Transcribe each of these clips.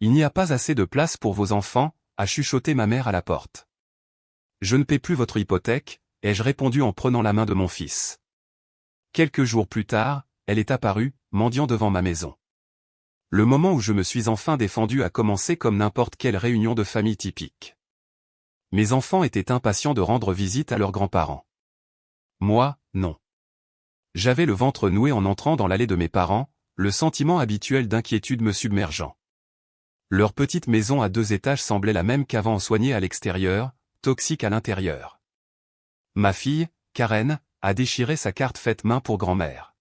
Il n'y a pas assez de place pour vos enfants, a chuchoté ma mère à la porte. Je ne paie plus votre hypothèque, ai-je répondu en prenant la main de mon fils. Quelques jours plus tard, elle est apparue, mendiant devant ma maison. Le moment où je me suis enfin défendu a commencé comme n'importe quelle réunion de famille typique. Mes enfants étaient impatients de rendre visite à leurs grands-parents. Moi, non. J'avais le ventre noué en entrant dans l'allée de mes parents, le sentiment habituel d'inquiétude me submergeant. Leur petite maison à 2 étages semblait la même qu'avant, soignée à l'extérieur, toxique à l'intérieur. Ma fille, Karen, a déchiré sa carte faite main pour grand-mère.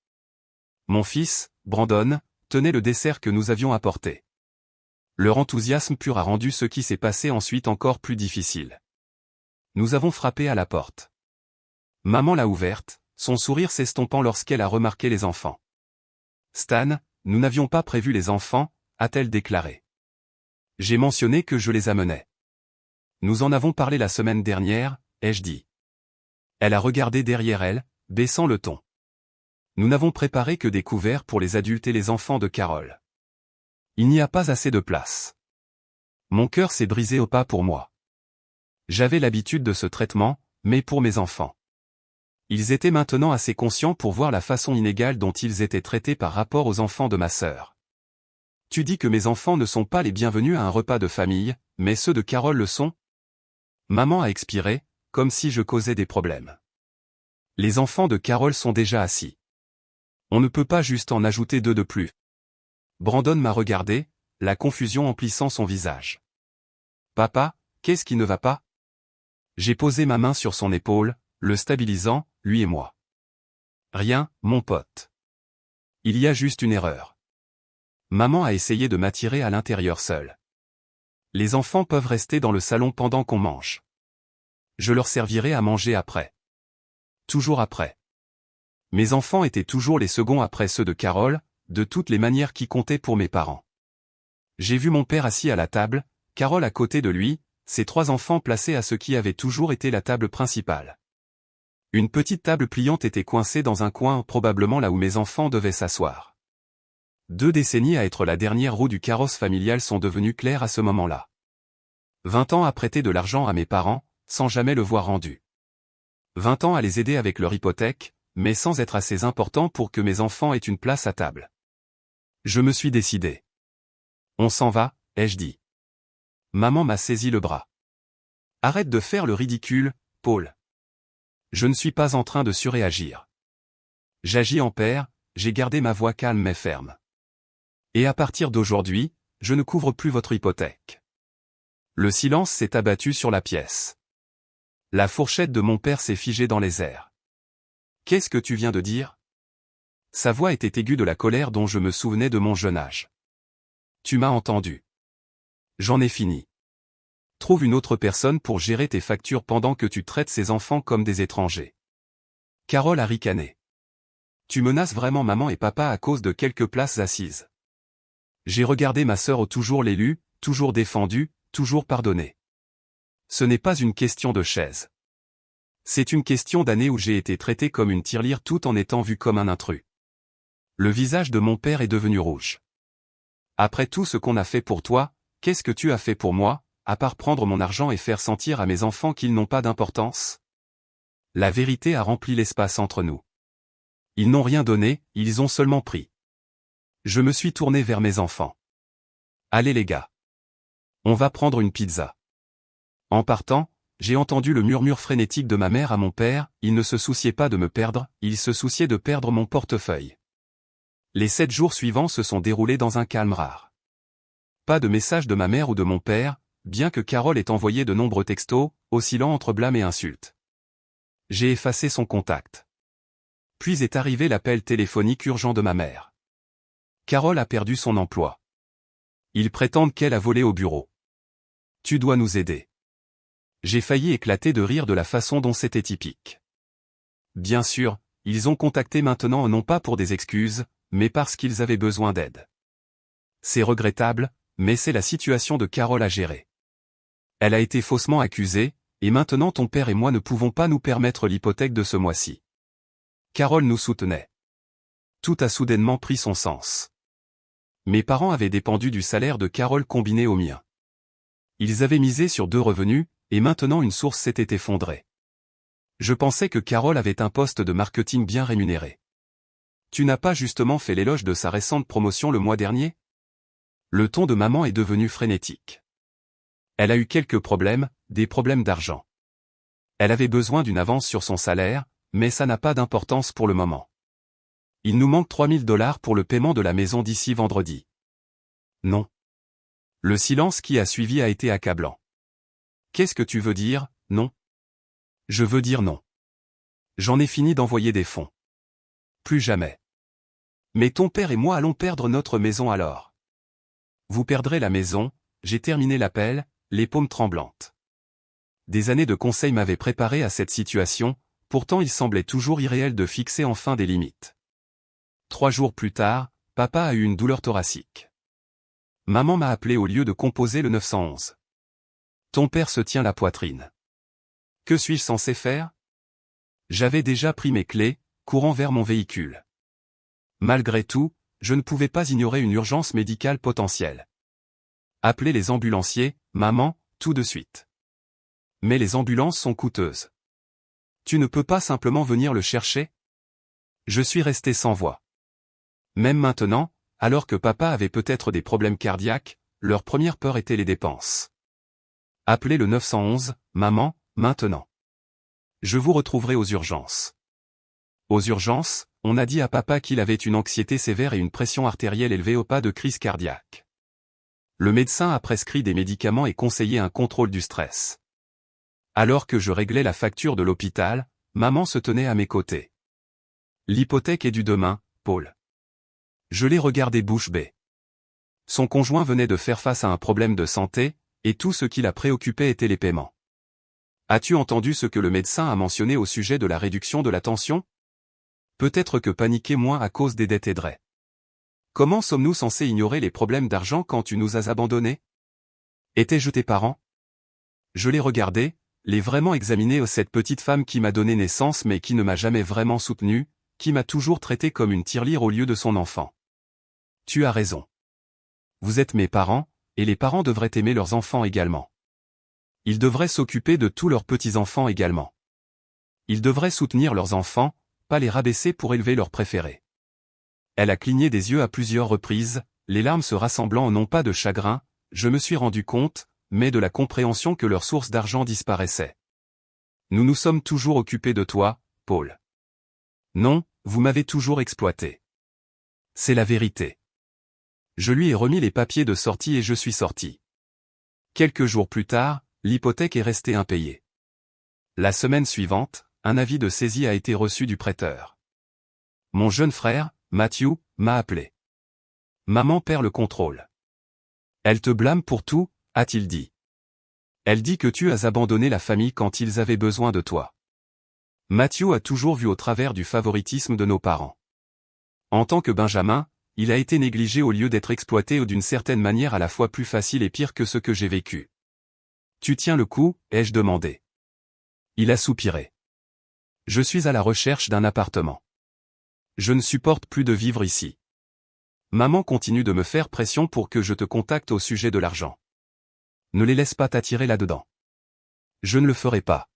Mon fils, Brandon, tenait le dessert que nous avions apporté. Leur enthousiasme pur a rendu ce qui s'est passé ensuite encore plus difficile. Nous avons frappé à la porte. Maman l'a ouverte, son sourire s'estompant lorsqu'elle a remarqué les enfants. Stan, nous n'avions pas prévu les enfants, a-t-elle déclaré. J'ai mentionné que je les amenais. Nous en avons parlé la semaine dernière, ai-je dit. Elle a regardé derrière elle, baissant le ton. Nous n'avons préparé que des couverts pour les adultes et les enfants de Carole. Il n'y a pas assez de place. Mon cœur s'est brisé au pas pour moi. J'avais l'habitude de ce traitement, mais pour mes enfants. Ils étaient maintenant assez conscients pour voir la façon inégale dont ils étaient traités par rapport aux enfants de ma sœur. Tu dis que mes enfants ne sont pas les bienvenus à un repas de famille, mais ceux de Carole le sont? Maman a expiré, comme si je causais des problèmes. Les enfants de Carole sont déjà assis. On ne peut pas juste en ajouter 2 de plus. Brandon m'a regardé, la confusion emplissant son visage. Papa, qu'est-ce qui ne va pas? J'ai posé ma main sur son épaule, le stabilisant, lui et moi. Rien, mon pote. Il y a juste une erreur. Maman a essayé de m'attirer à l'intérieur seule. Les enfants peuvent rester dans le salon pendant qu'on mange. Je leur servirai à manger après. Toujours après. Mes enfants étaient toujours les seconds après ceux de Carole, de toutes les manières qui comptaient pour mes parents. J'ai vu mon père assis à la table, Carole à côté de lui, ses 3 enfants placés à ce qui avait toujours été la table principale. Une petite table pliante était coincée dans un coin, probablement là où mes enfants devaient s'asseoir. 2 décennies à être la dernière roue du carrosse familial sont devenues claires à ce moment-là. 20 ans à prêter de l'argent à mes parents, sans jamais le voir rendu. 20 ans à les aider avec leur hypothèque, mais sans être assez important pour que mes enfants aient une place à table. Je me suis décidé. On s'en va, ai-je dit. Maman m'a saisi le bras. Arrête de faire le ridicule, Paul. Je ne suis pas en train de surréagir. J'agis en père, j'ai gardé ma voix calme mais ferme. Et à partir d'aujourd'hui, je ne couvre plus votre hypothèque. Le silence s'est abattu sur la pièce. La fourchette de mon père s'est figée dans les airs. Qu'est-ce que tu viens de dire? Sa voix était aiguë de la colère dont je me souvenais de mon jeune âge. Tu m'as entendu. J'en ai fini. Trouve une autre personne pour gérer tes factures pendant que tu traites ces enfants comme des étrangers. Carole a ricané. Tu menaces vraiment maman et papa à cause de quelques places assises. J'ai regardé ma sœur au toujours l'élu, toujours défendu, toujours pardonné. Ce n'est pas une question de chaise. C'est une question d'années où j'ai été traité comme une tirelire tout en étant vu comme un intrus. Le visage de mon père est devenu rouge. Après tout ce qu'on a fait pour toi, qu'est-ce que tu as fait pour moi, à part prendre mon argent et faire sentir à mes enfants qu'ils n'ont pas d'importance? La vérité a rempli l'espace entre nous. Ils n'ont rien donné, ils ont seulement pris. Je me suis tourné vers mes enfants. Allez les gars. On va prendre une pizza. En partant, j'ai entendu le murmure frénétique de ma mère à mon père, il ne se souciait pas de me perdre, il se souciait de perdre mon portefeuille. Les 7 jours suivants se sont déroulés dans un calme rare. Pas de message de ma mère ou de mon père, bien que Carole ait envoyé de nombreux textos, oscillant entre blâme et insultes. J'ai effacé son contact. Puis est arrivé l'appel téléphonique urgent de ma mère. Carole a perdu son emploi. Ils prétendent qu'elle a volé au bureau. Tu dois nous aider. J'ai failli éclater de rire de la façon dont c'était typique. Bien sûr, ils ont contacté maintenant non pas pour des excuses, mais parce qu'ils avaient besoin d'aide. C'est regrettable, mais c'est la situation de Carole à gérer. Elle a été faussement accusée, et maintenant ton père et moi ne pouvons pas nous permettre l'hypothèque de ce mois-ci. Carole nous soutenait. Tout a soudainement pris son sens. Mes parents avaient dépendu du salaire de Carole combiné au mien. Ils avaient misé sur 2 revenus, et maintenant une source s'était effondrée. Je pensais que Carole avait un poste de marketing bien rémunéré. Tu n'as pas justement fait l'éloge de sa récente promotion le mois dernier? Le ton de maman est devenu frénétique. Elle a eu quelques problèmes, des problèmes d'argent. Elle avait besoin d'une avance sur son salaire, mais ça n'a pas d'importance pour le moment. Il nous manque $3000 pour le paiement de la maison d'ici vendredi. Non. Le silence qui a suivi a été accablant. Qu'est-ce que tu veux dire, non? Je veux dire non. J'en ai fini d'envoyer des fonds. Plus jamais. Mais ton père et moi allons perdre notre maison alors. Vous perdrez la maison, j'ai terminé l'appel, les paumes tremblantes. Des années de conseils m'avaient préparé à cette situation, pourtant il semblait toujours irréel de fixer enfin des limites. 3 jours plus tard, papa a eu une douleur thoracique. Maman m'a appelé au lieu de composer le 911. Ton père se tient la poitrine. Que suis-je censé faire? J'avais déjà pris mes clés, courant vers mon véhicule. Malgré tout, je ne pouvais pas ignorer une urgence médicale potentielle. Appelez les ambulanciers, maman, tout de suite. Mais les ambulances sont coûteuses. Tu ne peux pas simplement venir le chercher? Je suis resté sans voix. Même maintenant, alors que papa avait peut-être des problèmes cardiaques, leur première peur était les dépenses. Appelez le 911, maman, maintenant. Je vous retrouverai aux urgences. Aux urgences, on a dit à papa qu'il avait une anxiété sévère et une pression artérielle élevée au pas de crise cardiaque. Le médecin a prescrit des médicaments et conseillé un contrôle du stress. Alors que je réglais la facture de l'hôpital, maman se tenait à mes côtés. L'hypothèque est due demain, Paul. Je l'ai regardé bouche bée. Son conjoint venait de faire face à un problème de santé, et tout ce qui la préoccupait était les paiements. As-tu entendu ce que le médecin a mentionné au sujet de la réduction de la tension? Peut-être que paniquer moins à cause des dettes aiderait. Comment sommes-nous censés ignorer les problèmes d'argent quand tu nous as abandonnés? Étais-je tes parents? Je l'ai regardé, l'ai vraiment examiné cette petite femme qui m'a donné naissance mais qui ne m'a jamais vraiment soutenu, qui m'a toujours traité comme une tirelire au lieu de son enfant. Tu as raison. Vous êtes mes parents, et les parents devraient aimer leurs enfants également. Ils devraient s'occuper de tous leurs petits-enfants également. Ils devraient soutenir leurs enfants, pas les rabaisser pour élever leurs préférés. Elle a cligné des yeux à plusieurs reprises, les larmes se rassemblant non pas de chagrin, je me suis rendu compte, mais de la compréhension que leur source d'argent disparaissait. Nous nous sommes toujours occupés de toi, Paul. Non, vous m'avez toujours exploité. C'est la vérité. Je lui ai remis les papiers de sortie et je suis sorti. Quelques jours plus tard, l'hypothèque est restée impayée. La semaine suivante, un avis de saisie a été reçu du prêteur. Mon jeune frère, Matthew, m'a appelé. Maman perd le contrôle. Elle te blâme pour tout, a-t-il dit. Elle dit que tu as abandonné la famille quand ils avaient besoin de toi. Matthew a toujours vu au travers du favoritisme de nos parents. En tant que Benjamin, il a été négligé au lieu d'être exploité ou d'une certaine manière à la fois plus facile et pire que ce que j'ai vécu. Tu tiens le coup, ai-je demandé. Il a soupiré. Je suis à la recherche d'un appartement. Je ne supporte plus de vivre ici. Maman continue de me faire pression pour que je te contacte au sujet de l'argent. Ne les laisse pas t'attirer là-dedans. Je ne le ferai pas.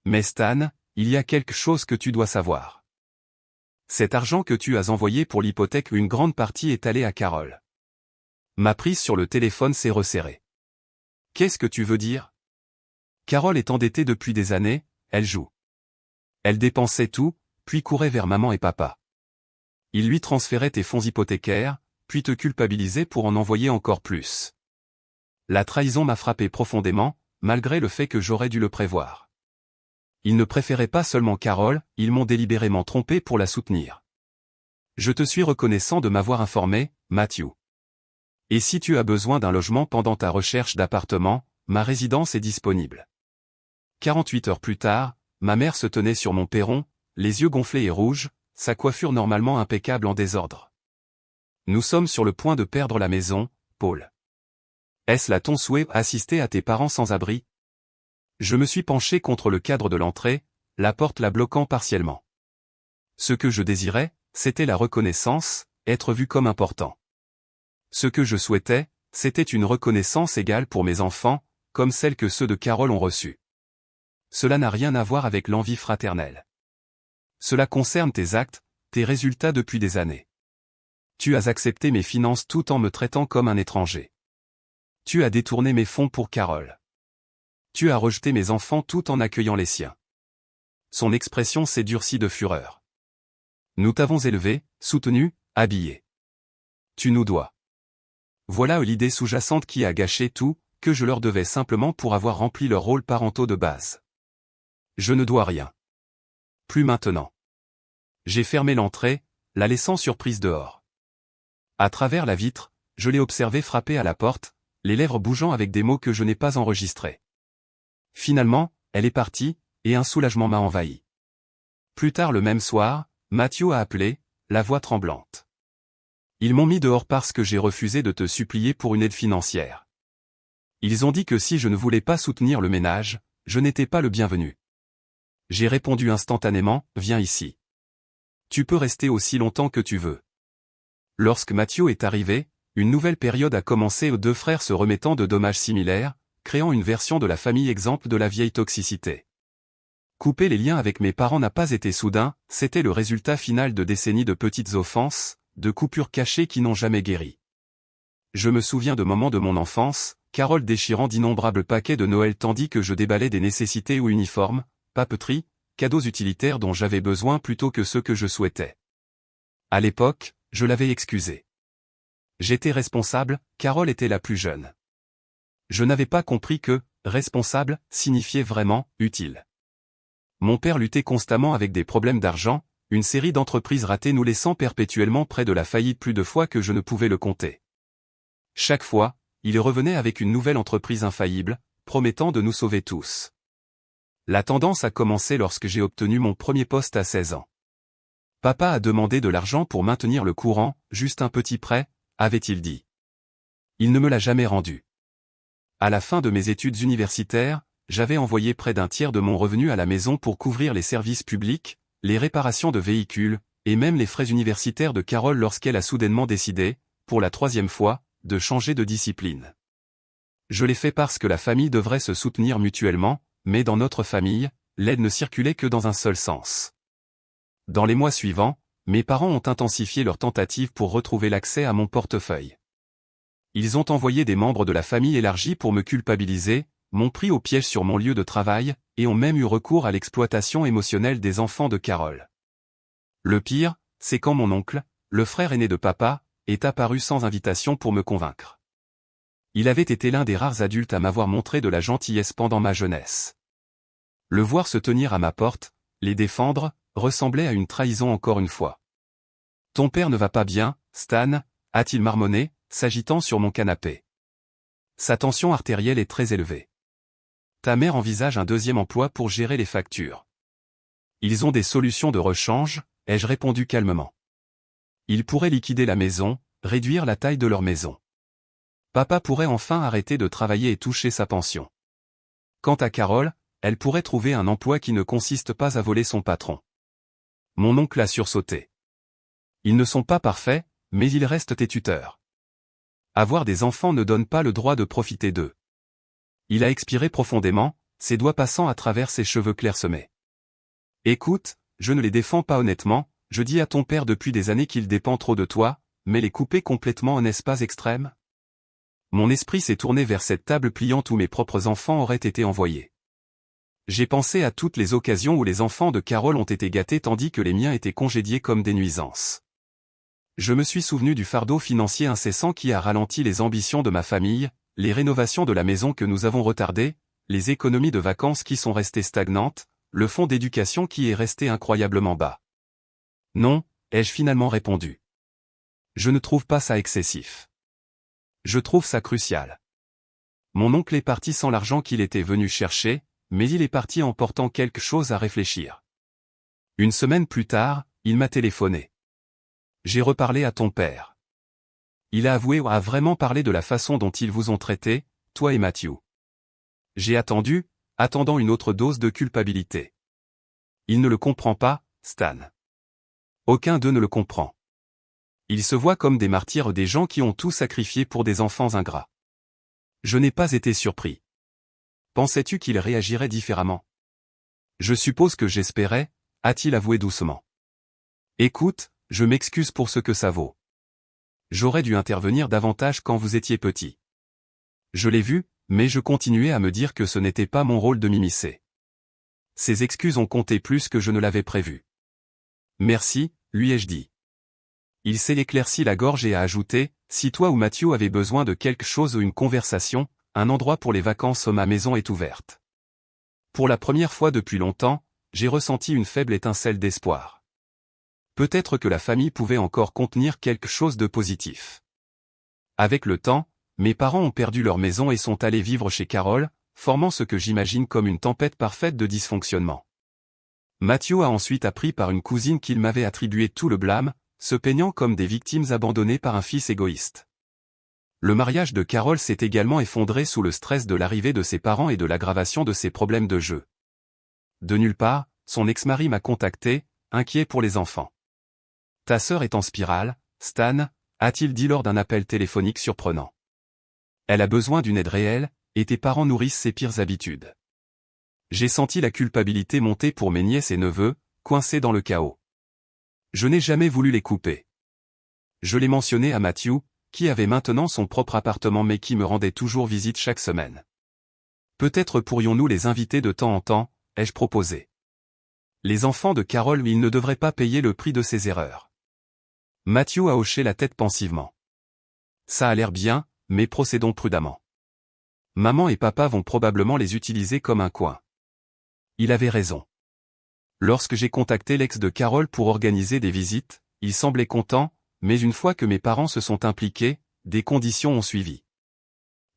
Mais Stan, il y a quelque chose que tu dois savoir. Cet argent que tu as envoyé pour l'hypothèque, une grande partie est allée à Carole. Ma prise sur le téléphone s'est resserrée. Qu'est-ce que tu veux dire? Carole est endettée depuis des années, elle joue. Elle dépensait tout, puis courait vers maman et papa. Il lui transférait tes fonds hypothécaires, puis te culpabilisait pour en envoyer encore plus. La trahison m'a frappé profondément, malgré le fait que j'aurais dû le prévoir. Ils ne préféraient pas seulement Carole, ils m'ont délibérément trompé pour la soutenir. Je te suis reconnaissant de m'avoir informé, Matthew. Et si tu as besoin d'un logement pendant ta recherche d'appartement, ma résidence est disponible. 48 heures plus tard, ma mère se tenait sur mon perron, les yeux gonflés et rouges, sa coiffure normalement impeccable en désordre. Nous sommes sur le point de perdre la maison, Paul. Est-ce là ton souhait, assister à tes parents sans abri? Je me suis penché contre le cadre de l'entrée, la porte la bloquant partiellement. Ce que je désirais, c'était la reconnaissance, être vu comme important. Ce que je souhaitais, c'était une reconnaissance égale pour mes enfants, comme celle que ceux de Carole ont reçue. Cela n'a rien à voir avec l'envie fraternelle. Cela concerne tes actes, tes résultats depuis des années. Tu as accepté mes finances tout en me traitant comme un étranger. Tu as détourné mes fonds pour Carole. Tu as rejeté mes enfants tout en accueillant les siens. Son expression s'est durcie de fureur. Nous t'avons élevé, soutenu, habillé. Tu nous dois. Voilà l'idée sous-jacente qui a gâché tout, que je leur devais simplement pour avoir rempli leurs rôles parentaux de base. Je ne dois rien. Plus maintenant. J'ai fermé l'entrée, la laissant surprise dehors. À travers la vitre, je l'ai observée frapper à la porte, les lèvres bougeant avec des mots que je n'ai pas enregistrés. Finalement, elle est partie, et un soulagement m'a envahi. Plus tard le même soir, Mathieu a appelé, la voix tremblante. Ils m'ont mis dehors parce que j'ai refusé de te supplier pour une aide financière. Ils ont dit que si je ne voulais pas soutenir le ménage, je n'étais pas le bienvenu. J'ai répondu instantanément, viens ici. Tu peux rester aussi longtemps que tu veux. Lorsque Mathieu est arrivé, une nouvelle période a commencé aux deux frères se remettant de dommages similaires, créant une version de la famille exemple de la vieille toxicité. Couper les liens avec mes parents n'a pas été soudain, c'était le résultat final de décennies de petites offenses, de coupures cachées qui n'ont jamais guéri. Je me souviens de moments de mon enfance, Carole déchirant d'innombrables paquets de Noël tandis que je déballais des nécessités ou uniformes, papeterie, cadeaux utilitaires dont j'avais besoin plutôt que ceux que je souhaitais. À l'époque, je l'avais excusée. J'étais responsable, Carole était la plus jeune. Je n'avais pas compris que « responsable » signifiait vraiment « utile ». Mon père luttait constamment avec des problèmes d'argent, une série d'entreprises ratées nous laissant perpétuellement près de la faillite plus de fois que je ne pouvais le compter. Chaque fois, il revenait avec une nouvelle entreprise infaillible, promettant de nous sauver tous. La tendance a commencé lorsque j'ai obtenu mon premier poste à 16 ans. Papa a demandé de l'argent pour maintenir le courant, juste un petit prêt, avait-il dit. Il ne me l'a jamais rendu. À la fin de mes études universitaires, j'avais envoyé près d'un tiers de mon revenu à la maison pour couvrir les services publics, les réparations de véhicules, et même les frais universitaires de Carole lorsqu'elle a soudainement décidé, pour la 3e fois, de changer de discipline. Je l'ai fait parce que la famille devrait se soutenir mutuellement, mais dans notre famille, l'aide ne circulait que dans un seul sens. Dans les mois suivants, mes parents ont intensifié leurs tentatives pour retrouver l'accès à mon portefeuille. Ils ont envoyé des membres de la famille élargie pour me culpabiliser, m'ont pris au piège sur mon lieu de travail, et ont même eu recours à l'exploitation émotionnelle des enfants de Carole. Le pire, c'est quand mon oncle, le frère aîné de papa, est apparu sans invitation pour me convaincre. Il avait été l'un des rares adultes à m'avoir montré de la gentillesse pendant ma jeunesse. Le voir se tenir à ma porte, les défendre, ressemblait à une trahison encore une fois. « Ton père ne va pas bien, Stan » a-t-il marmonné, s'agitant sur mon canapé. Sa tension artérielle est très élevée. Ta mère envisage un 2e emploi pour gérer les factures. Ils ont des solutions de rechange, ai-je répondu calmement. Ils pourraient liquider la maison, réduire la taille de leur maison. Papa pourrait enfin arrêter de travailler et toucher sa pension. Quant à Carole, elle pourrait trouver un emploi qui ne consiste pas à voler son patron. Mon oncle a sursauté. Ils ne sont pas parfaits, mais ils restent tes tuteurs. Avoir des enfants ne donne pas le droit de profiter d'eux. Il a expiré profondément, ses doigts passant à travers ses cheveux clairsemés. Écoute, je ne les défends pas honnêtement, je dis à ton père depuis des années qu'il dépend trop de toi, mais les couper complètement n'est-ce pas extrême? Mon esprit s'est tourné vers cette table pliante où mes propres enfants auraient été envoyés. J'ai pensé à toutes les occasions où les enfants de Carole ont été gâtés tandis que les miens étaient congédiés comme des nuisances. Je me suis souvenu du fardeau financier incessant qui a ralenti les ambitions de ma famille, les rénovations de la maison que nous avons retardées, les économies de vacances qui sont restées stagnantes, le fonds d'éducation qui est resté incroyablement bas. Non, ai-je finalement répondu. Je ne trouve pas ça excessif. Je trouve ça crucial. Mon oncle est parti sans l'argent qu'il était venu chercher, mais il est parti en portant quelque chose à réfléchir. Une semaine plus tard, il m'a téléphoné. J'ai reparlé à ton père. Il a avoué ou a vraiment parlé de la façon dont ils vous ont traité, toi et Mathieu. J'ai attendu, attendant une autre dose de culpabilité. Il ne le comprend pas, Stan. Aucun d'eux ne le comprend. Ils se voient comme des martyrs, des gens qui ont tout sacrifié pour des enfants ingrats. Je n'ai pas été surpris. Pensais-tu qu'il réagirait différemment? Je suppose que j'espérais, a-t-il avoué doucement. Écoute, je m'excuse pour ce que ça vaut. J'aurais dû intervenir davantage quand vous étiez petit. Je l'ai vu, mais je continuais à me dire que ce n'était pas mon rôle de m'immiscer. Ces excuses ont compté plus que je ne l'avais prévu. Merci, lui ai-je dit. Il s'est éclairci la gorge et a ajouté, si toi ou Mathieu avez besoin de quelque chose ou une conversation, un endroit pour les vacances, ma maison est ouverte. Pour la première fois depuis longtemps, j'ai ressenti une faible étincelle d'espoir. Peut-être que la famille pouvait encore contenir quelque chose de positif. Avec le temps, mes parents ont perdu leur maison et sont allés vivre chez Carole, formant ce que j'imagine comme une tempête parfaite de dysfonctionnement. Mathieu a ensuite appris par une cousine qu'il m'avait attribué tout le blâme, se peignant comme des victimes abandonnées par un fils égoïste. Le mariage de Carole s'est également effondré sous le stress de l'arrivée de ses parents et de l'aggravation de ses problèmes de jeu. De nulle part, son ex-mari m'a contacté, inquiet pour les enfants. Ta sœur est en spirale, Stan, a-t-il dit lors d'un appel téléphonique surprenant. Elle a besoin d'une aide réelle, et tes parents nourrissent ses pires habitudes. J'ai senti la culpabilité monter pour mes nièces et neveux, coincés dans le chaos. Je n'ai jamais voulu les couper. Je l'ai mentionné à Matthew, qui avait maintenant son propre appartement mais qui me rendait toujours visite chaque semaine. Peut-être pourrions-nous les inviter de temps en temps, ai-je proposé. Les enfants de Carole, ils ne devraient pas payer le prix de ses erreurs. Matthew a hoché la tête pensivement. Ça a l'air bien, mais procédons prudemment. Maman et papa vont probablement les utiliser comme un coin. Il avait raison. Lorsque j'ai contacté l'ex de Carole pour organiser des visites, il semblait content, mais une fois que mes parents se sont impliqués, des conditions ont suivi.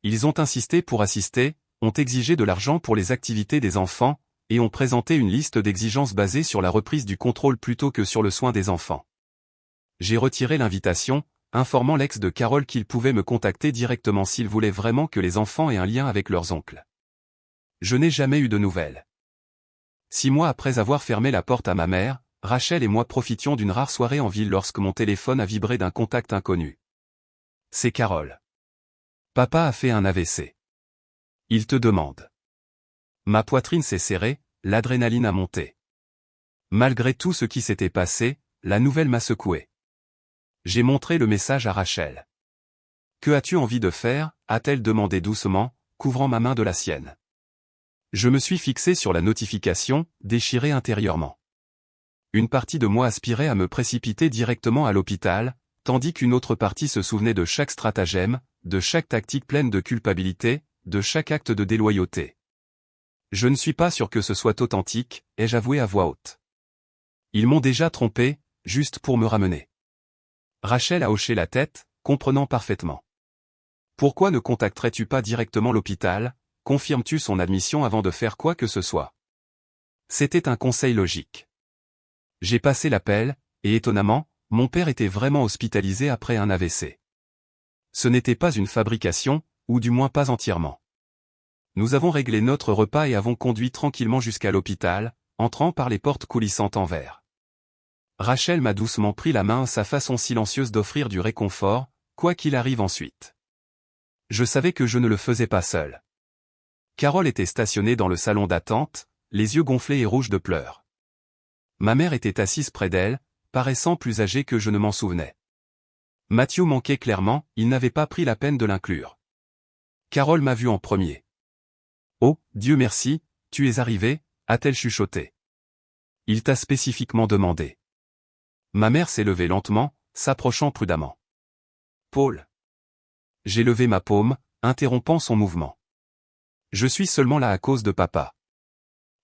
Ils ont insisté pour assister, ont exigé de l'argent pour les activités des enfants, et ont présenté une liste d'exigences basée sur la reprise du contrôle plutôt que sur le soin des enfants. J'ai retiré l'invitation, informant l'ex de Carole qu'il pouvait me contacter directement s'il voulait vraiment que les enfants aient un lien avec leurs oncles. Je n'ai jamais eu de nouvelles. 6 mois après avoir fermé la porte à ma mère, Rachel et moi profitions d'une rare soirée en ville lorsque mon téléphone a vibré d'un contact inconnu. C'est Carole. Papa a fait un AVC. Il te demande. Ma poitrine s'est serrée, l'adrénaline a monté. Malgré tout ce qui s'était passé, la nouvelle m'a secoué. J'ai montré le message à Rachel. Que as-tu envie de faire, a-t-elle demandé doucement, couvrant ma main de la sienne. Je me suis fixé sur la notification, déchiré intérieurement. Une partie de moi aspirait à me précipiter directement à l'hôpital, tandis qu'une autre partie se souvenait de chaque stratagème, de chaque tactique pleine de culpabilité, de chaque acte de déloyauté. Je ne suis pas sûr que ce soit authentique, ai-je avoué à voix haute. Ils m'ont déjà trompé, juste pour me ramener. Rachel a hoché la tête, comprenant parfaitement. Pourquoi ne contacterais-tu pas directement l'hôpital, confirmes-tu son admission avant de faire quoi que ce soit? C'était un conseil logique. J'ai passé l'appel, et étonnamment, mon père était vraiment hospitalisé après un AVC. Ce n'était pas une fabrication, ou du moins pas entièrement. Nous avons réglé notre repas et avons conduit tranquillement jusqu'à l'hôpital, entrant par les portes coulissantes en verre. Rachel m'a doucement pris la main, sa façon silencieuse d'offrir du réconfort, quoi qu'il arrive ensuite. Je savais que je ne le faisais pas seul. Carole était stationnée dans le salon d'attente, les yeux gonflés et rouges de pleurs. Ma mère était assise près d'elle, paraissant plus âgée que je ne m'en souvenais. Mathieu manquait clairement, il n'avait pas pris la peine de l'inclure. Carole m'a vu en premier. « Oh, Dieu merci, tu es arrivé » a-t-elle chuchoté. « Il t'a spécifiquement demandé. » Ma mère s'est levée lentement, s'approchant prudemment. « Paul. » J'ai levé ma paume, interrompant son mouvement. « Je suis seulement là à cause de papa.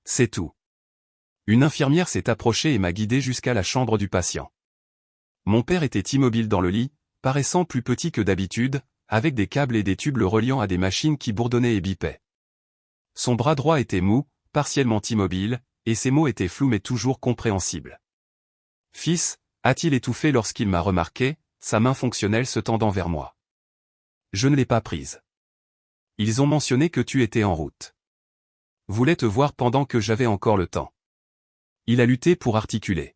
C'est tout. » Une infirmière s'est approchée et m'a guidé jusqu'à la chambre du patient. Mon père était immobile dans le lit, paraissant plus petit que d'habitude, avec des câbles et des tubes le reliant à des machines qui bourdonnaient et bipaient. Son bras droit était mou, partiellement immobile, et ses mots étaient flous mais toujours compréhensibles. « Fils » a-t-il étouffé lorsqu'il m'a remarqué, sa main fonctionnelle se tendant vers moi. Je ne l'ai pas prise. Ils ont mentionné que tu étais en route. Voulais te voir pendant que j'avais encore le temps. Il a lutté pour articuler.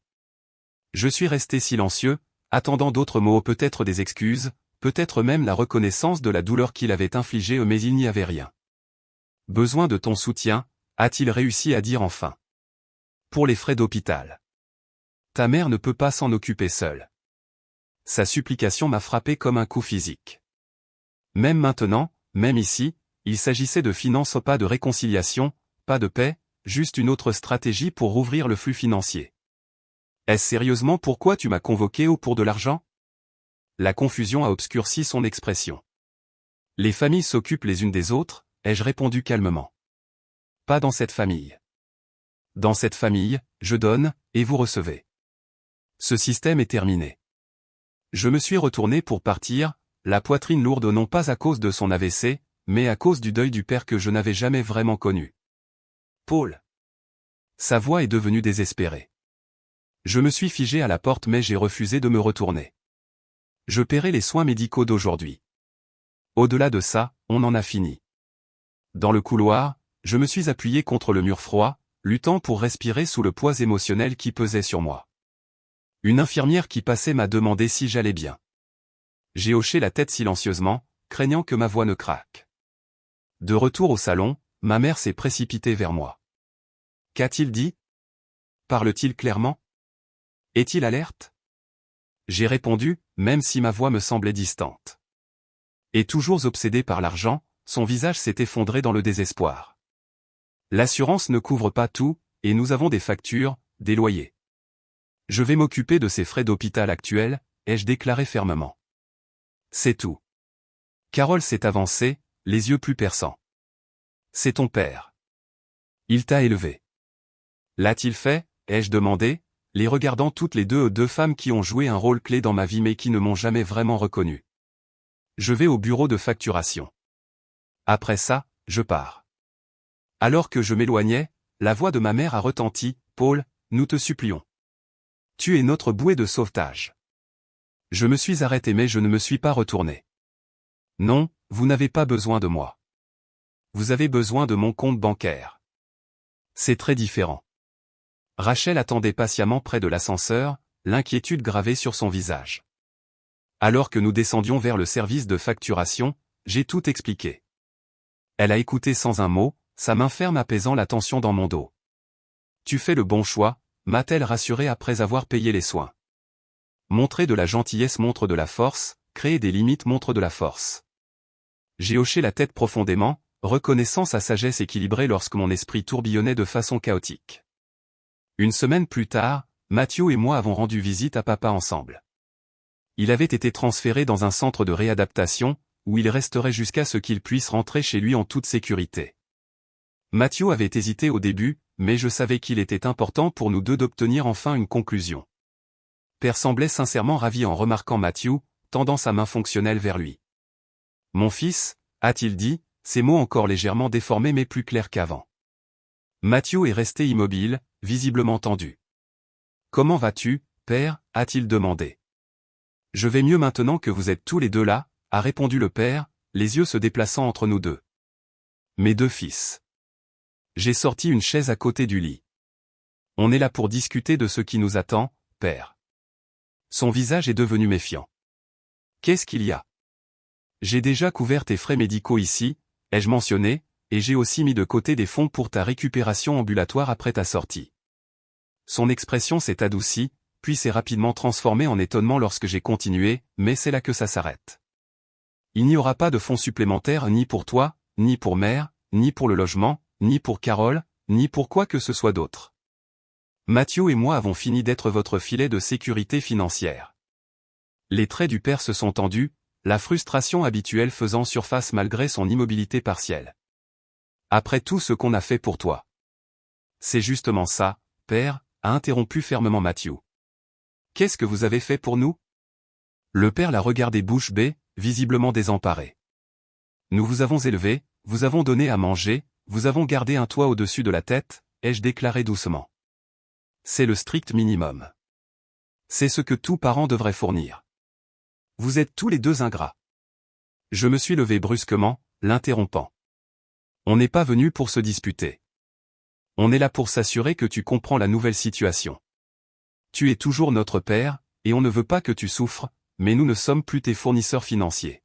Je suis resté silencieux, attendant d'autres mots, peut-être des excuses, peut-être même la reconnaissance de la douleur qu'il avait infligée, mais il n'y avait rien. Besoin de ton soutien, a-t-il réussi à dire enfin. Pour les frais d'hôpital. Ta mère ne peut pas s'en occuper seule. Sa supplication m'a frappé comme un coup physique. Même maintenant, même ici, il s'agissait de finances, pas de réconciliation, pas de paix, juste une autre stratégie pour rouvrir le flux financier. Est-ce sérieusement pourquoi tu m'as convoqué ou pour de l'argent? La confusion a obscurci son expression. Les familles s'occupent les unes des autres, ai-je répondu calmement. Pas dans cette famille. Dans cette famille, je donne, et vous recevez. Ce système est terminé. Je me suis retourné pour partir, la poitrine lourde non pas à cause de son AVC, mais à cause du deuil du père que je n'avais jamais vraiment connu. Paul. Sa voix est devenue désespérée. Je me suis figé à la porte mais j'ai refusé de me retourner. Je paierai les soins médicaux d'aujourd'hui. Au-delà de ça, on en a fini. Dans le couloir, je me suis appuyé contre le mur froid, luttant pour respirer sous le poids émotionnel qui pesait sur moi. Une infirmière qui passait m'a demandé si j'allais bien. J'ai hoché la tête silencieusement, craignant que ma voix ne craque. De retour au salon, ma mère s'est précipitée vers moi. Qu'a-t-il dit? Parle-t-il clairement? Est-il alerte? J'ai répondu, même si ma voix me semblait distante. Et toujours obsédé par l'argent, son visage s'est effondré dans le désespoir. L'assurance ne couvre pas tout, et nous avons des factures, des loyers. Je vais m'occuper de ces frais d'hôpital actuels, ai-je déclaré fermement. C'est tout. Carole s'est avancée, les yeux plus perçants. C'est ton père. Il t'a élevé. L'a-t-il fait, ai-je demandé, les regardant toutes les deux femmes qui ont joué un rôle clé dans ma vie mais qui ne m'ont jamais vraiment reconnu. Je vais au bureau de facturation. Après ça, je pars. Alors que je m'éloignais, la voix de ma mère a retenti, Paul, nous te supplions. Tu es notre bouée de sauvetage. Je me suis arrêté mais je ne me suis pas retourné. Non, vous n'avez pas besoin de moi. Vous avez besoin de mon compte bancaire. C'est très différent. Rachel attendait patiemment près de l'ascenseur, l'inquiétude gravée sur son visage. Alors que nous descendions vers le service de facturation, j'ai tout expliqué. Elle a écouté sans un mot, sa main ferme apaisant la tension dans mon dos. Tu fais le bon choix, m'a-t-elle rassuré après avoir payé les soins. Montrer de la gentillesse montre de la force, créer des limites montre de la force. J'ai hoché la tête profondément, reconnaissant sa sagesse équilibrée lorsque mon esprit tourbillonnait de façon chaotique. Une semaine plus tard, Mathieu et moi avons rendu visite à papa ensemble. Il avait été transféré dans un centre de réadaptation, où il resterait jusqu'à ce qu'il puisse rentrer chez lui en toute sécurité. Mathieu avait hésité au début, mais je savais qu'il était important pour nous deux d'obtenir enfin une conclusion. Père semblait sincèrement ravi en remarquant Mathieu, tendant sa main fonctionnelle vers lui. Mon fils, a-t-il dit, ces mots encore légèrement déformés mais plus clairs qu'avant. Mathieu est resté immobile, visiblement tendu. Comment vas-tu, père, a-t-il demandé. Je vais mieux maintenant que vous êtes tous les deux là, a répondu le père, les yeux se déplaçant entre nous deux. Mes deux fils. J'ai sorti une chaise à côté du lit. On est là pour discuter de ce qui nous attend, père. Son visage est devenu méfiant. Qu'est-ce qu'il y a? J'ai déjà couvert tes frais médicaux ici, ai-je mentionné, et j'ai aussi mis de côté des fonds pour ta récupération ambulatoire après ta sortie. Son expression s'est adoucie, puis s'est rapidement transformée en étonnement lorsque j'ai continué, mais c'est là que ça s'arrête. Il n'y aura pas de fonds supplémentaires ni pour toi, ni pour mère, ni pour le logement, ni pour Carole, ni pour quoi que ce soit d'autre. Mathieu et moi avons fini d'être votre filet de sécurité financière. Les traits du père se sont tendus, la frustration habituelle faisant surface malgré son immobilité partielle. Après tout ce qu'on a fait pour toi. C'est justement ça, père, a interrompu fermement Mathieu. Qu'est-ce que vous avez fait pour nous? Le père l'a regardé bouche bée, visiblement désemparé. Nous vous avons élevé, vous avons donné à manger, vous avons gardé un toit au-dessus de la tête, ai-je déclaré doucement. C'est le strict minimum. C'est ce que tout parent devrait fournir. Vous êtes tous les deux ingrats. Je me suis levé brusquement, l'interrompant. On n'est pas venu pour se disputer. On est là pour s'assurer que tu comprends la nouvelle situation. Tu es toujours notre père, et on ne veut pas que tu souffres, mais nous ne sommes plus tes fournisseurs financiers. »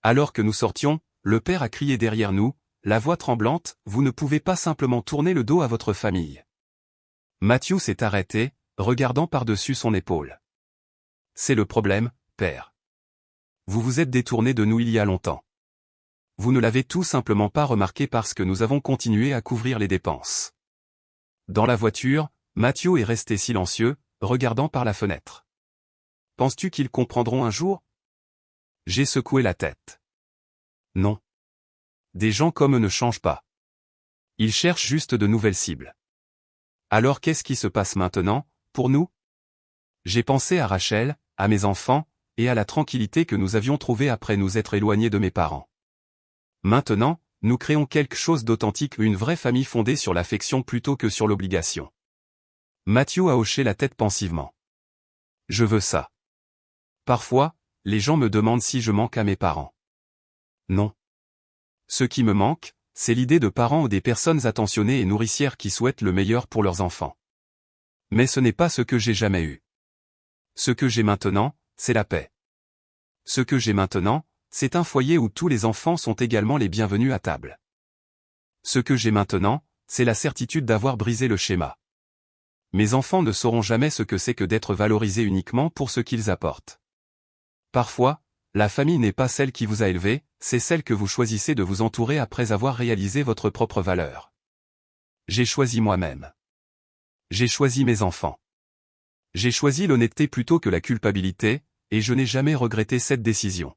Alors que nous sortions, le père a crié derrière nous, la voix tremblante, « Vous ne pouvez pas simplement tourner le dos à votre famille. » Matthew s'est arrêté, regardant par-dessus son épaule. « C'est le problème, père. Vous vous êtes détourné de nous il y a longtemps. Vous ne l'avez tout simplement pas remarqué parce que nous avons continué à couvrir les dépenses. » Dans la voiture, Matthew est resté silencieux, regardant par la fenêtre. « Penses-tu qu'ils comprendront un jour ?» J'ai secoué la tête. « Non. Des gens comme eux ne changent pas. Ils cherchent juste de nouvelles cibles. » Alors qu'est-ce qui se passe maintenant, pour nous? J'ai pensé à Rachel, à mes enfants, et à la tranquillité que nous avions trouvée après nous être éloignés de mes parents. Maintenant, nous créons quelque chose d'authentique, une vraie famille fondée sur l'affection plutôt que sur l'obligation. Matthew a hoché la tête pensivement. Je veux ça. Parfois, les gens me demandent si je manque à mes parents. Non. Ce qui me manque, c'est l'idée de parents ou des personnes attentionnées et nourricières qui souhaitent le meilleur pour leurs enfants. Mais ce n'est pas ce que j'ai jamais eu. Ce que j'ai maintenant, c'est la paix. Ce que j'ai maintenant, c'est un foyer où tous les enfants sont également les bienvenus à table. Ce que j'ai maintenant, c'est la certitude d'avoir brisé le schéma. Mes enfants ne sauront jamais ce que c'est que d'être valorisés uniquement pour ce qu'ils apportent. Parfois, la famille n'est pas celle qui vous a élevé, c'est celle que vous choisissez de vous entourer après avoir réalisé votre propre valeur. J'ai choisi moi-même. J'ai choisi mes enfants. J'ai choisi l'honnêteté plutôt que la culpabilité, et je n'ai jamais regretté cette décision.